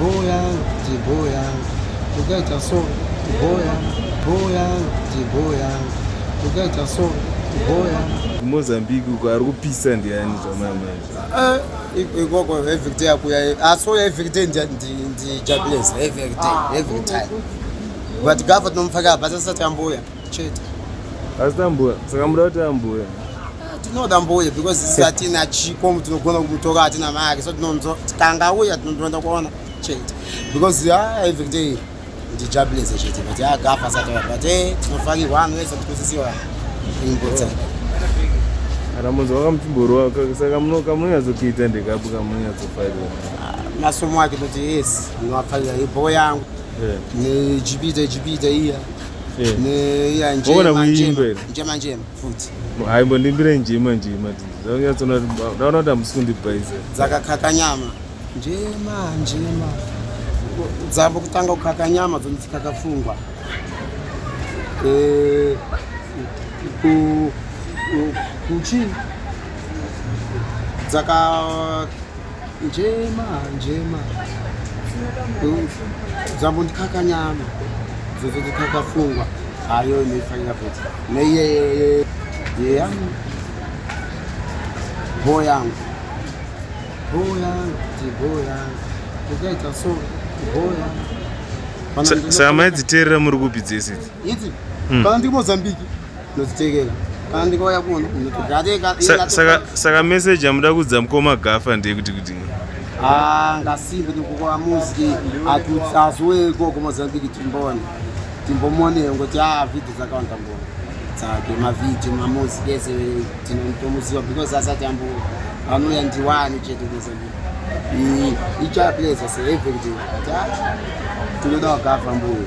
boya, boya. Ukaita so, boya, boya, boya. Ukaita so, boya. Mozambique ari kupisa ndiani zvamama. Ikoko every day akuya. Aso every day ndijabulisa every time. But Gaffa nomfaka basa satambuya. Chete. Asitambuya, saka muda kuti ambuya. Tinoda mbuya because isatina chikomo tinogona kumutoka atina mari so tinonzo kanga uya tinondoenda kuona chete. Because every day ndijabulisa chete but Gaffa satambuya but tinofaki one wese tikusisiwa important. Aramunzo wakamtimboro saka munyazokuita ndikabuka munyatsofarira. Masomo ake kuti yes ndinofarira ibo yangu. Ne jibita iya. Ne ya njema futhi. Hayi ndimbire njema ndizoyatsona ndaona msundi prayzah. Zakakaka nyama. Njema. Dzambo kutanga kukaka nyama dzonitsikaka fungwa. Kuchi dzaka njema dzambo ndikaka nyama dzokaka fungwa ayo inofanira kuti neye boya ukaita so boya. Saka maidziteerera muri kupi dzese idzi kana ndiri Mozambique nodzitekera kana ndikoya kuno unotogadzeka. Saka message amuda kudza mukoma Gaffa ndekuti ngasimbe ndikukola muziki atutsazweko ku Mozambique timbomone ngoti video zakawanda mbona tsake mavideo mamuziki ese tinomuziwa because asati ambo Anouya ndiwani chete Mozambique icha place say everything tinoda Gaffa mbuyo.